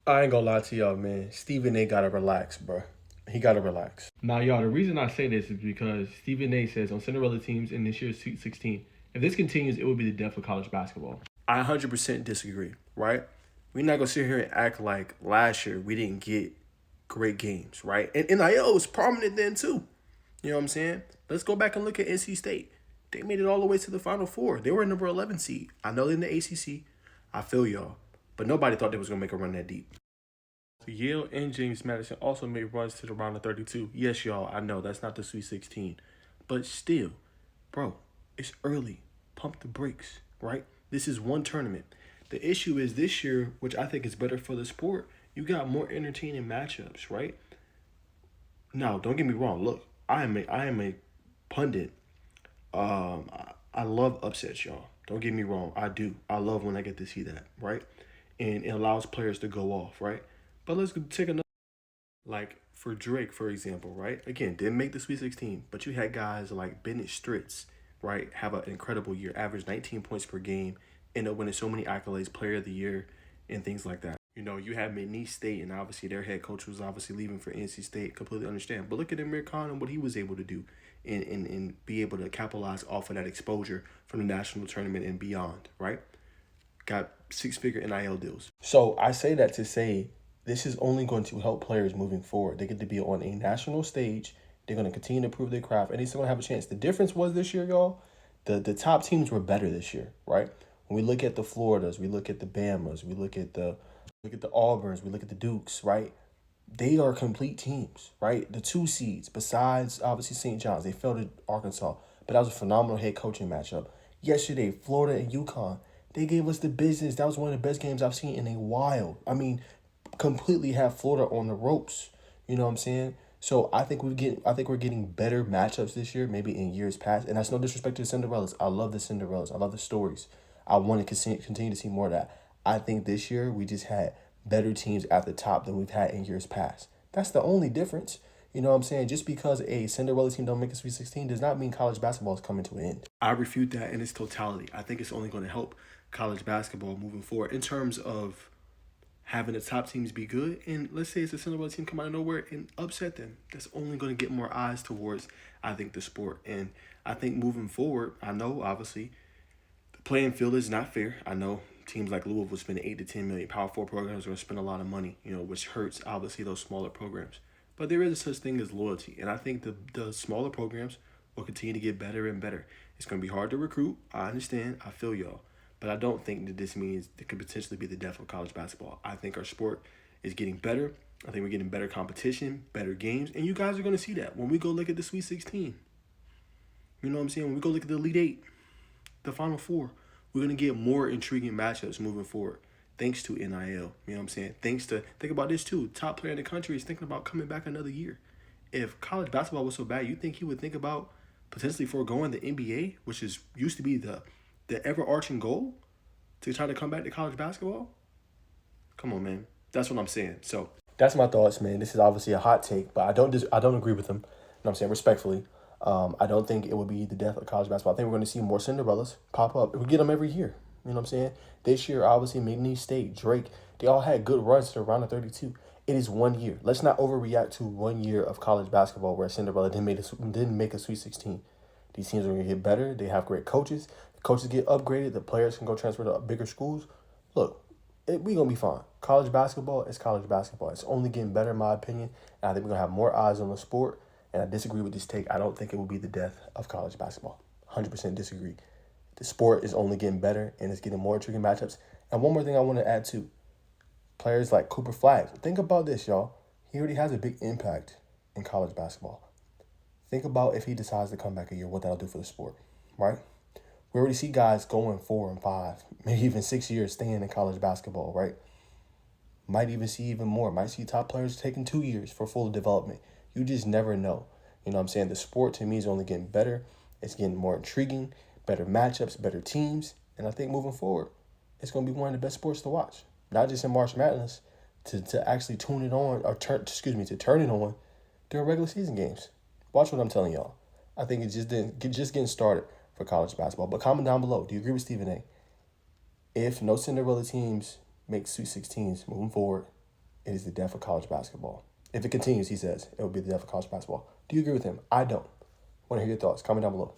I ain't gonna lie to y'all, man. Stephen A. gotta relax, bro. He gotta relax. Now, y'all, the reason I say this is because Stephen A. says on Cinderella teams in this year's Sweet 16, if this continues, it will be the death of college basketball. I 100% disagree, right? We're not gonna sit here and act like last year we didn't get great games, right? And NIL was prominent then too. You know what I'm saying? Let's go back and look at NC State. They made it all the way to the Final Four. They were number 11 seed. I know they're in the ACC. I feel y'all. But nobody thought they was going to make a run that deep. Yale and James Madison also made runs to the round of 32. Yes, y'all, I know that's not the Sweet 16. But still, bro, it's early. Pump the brakes, right? This is one tournament. The issue is this year, which I think is better for the sport, you got more entertaining matchups, right? Now, don't get me wrong. Look, I am a pundit. I love upsets, y'all. Don't get me wrong. I do. I love when I get to see that, right? And it allows players to go off, right? But let's take another, like for Drake, for example, right? Again, didn't make the Sweet 16, but you had guys like Bennett Stritz, right? Have an incredible year, average 19 points per game, end up winning so many accolades, player of the year, and things like that. You know, you have McNeese State, and obviously their head coach was obviously leaving for NC State. Completely understand. But look at Amir Khan and what he was able to do and be able to capitalize off of that exposure from the national tournament and beyond, right? Got six-figure NIL deals. So I say that to say this is only going to help players moving forward. They get to be on a national stage. They're going to continue to prove their craft, and they're still going to have a chance. The difference was this year, y'all, the top teams were better this year, right? When we look at the Floridas, we look at the Bamas, we look at the Auburns, we look at the Dukes, right? They are complete teams, right? The two seeds, besides obviously St. John's, they fell to Arkansas, but that was a phenomenal head coaching matchup. Yesterday, Florida and UConn, they gave us the business. That was one of the best games I've seen in a while. I mean, completely have Florida on the ropes. You know what I'm saying? So I think we're getting better matchups this year, maybe in years past. And that's no disrespect to the Cinderellas. I love the Cinderellas. I love the stories. I want to continue to see more of that. I think this year we just had better teams at the top than we've had in years past. That's the only difference. You know what I'm saying? Just because a Cinderella team don't make a Sweet 16 does not mean college basketball is coming to an end. I refute that in its totality. I think it's only going to help college basketball moving forward in terms of having the top teams be good. And let's say it's a Cinderella team come out of nowhere and upset them. That's only going to get more eyes towards, I think, the sport. And I think moving forward, I know obviously the playing field is not fair. I know teams like Louisville spend 8 to 10 million. Power four programs are going to spend a lot of money, which hurts obviously those smaller programs. But there is a such thing as loyalty, and I think the smaller programs will continue to get better and better. It's going to be hard to recruit. I understand. I feel y'all. But I don't think that this means it could potentially be the death of college basketball. I think our sport is getting better. I think we're getting better competition, better games, and you guys are going to see that when we go look at the Sweet 16. You know what I'm saying? When we go look at the Elite Eight, the Final Four, we're going to get more intriguing matchups moving forward thanks to NIL. You know what I'm saying? Think about this too. Top player in the country is thinking about coming back another year. If college basketball was so bad, you think he would think about potentially foregoing the NBA, which is used to be the ever-arching goal to try to come back to college basketball? Come on, man. That's what I'm saying. So that's my thoughts, man. This is obviously a hot take, but I don't agree with them. You know what I'm saying? Respectfully. I don't think it would be the death of college basketball. I think we're going to see more Cinderellas pop up. We get them every year. You know what I'm saying? This year, obviously, McNeese State, Drake, they all had good runs to the round of 32. It is 1 year. Let's not overreact to 1 year of college basketball where Cinderella didn't make a Sweet 16. These teams are going to get better. They have great coaches. The coaches get upgraded. The players can go transfer to bigger schools. Look, we're going to be fine. College basketball is college basketball. It's only getting better, in my opinion. And I think we're going to have more eyes on the sport. And I disagree with this take. I don't think it will be the death of college basketball. 100% disagree. The sport is only getting better, and it's getting more intriguing matchups. And one more thing I want to add, too. Players like Cooper Flag. Think about this, y'all. He already has a big impact in college basketball. Think about if he decides to come back a year, what that'll do for the sport, right? We already see guys going 4 and 5, maybe even 6 years staying in college basketball, right? Might even see even more. Might see top players taking 2 years for full development. You just never know. You know what I'm saying? The sport, to me, is only getting better. It's getting more intriguing, better matchups, better teams. And I think moving forward, it's going to be one of the best sports to watch. Not just in March Madness, to actually tune it on, or to turn it on during regular season games. Watch what I'm telling y'all. I think it's just getting started for college basketball. But comment down below. Do you agree with Stephen A? If no Cinderella teams make Sweet 16s moving forward, it is the death of college basketball. If it continues, he says, it will be the death of college basketball. Do you agree with him? I don't. Want to hear your thoughts. Comment down below.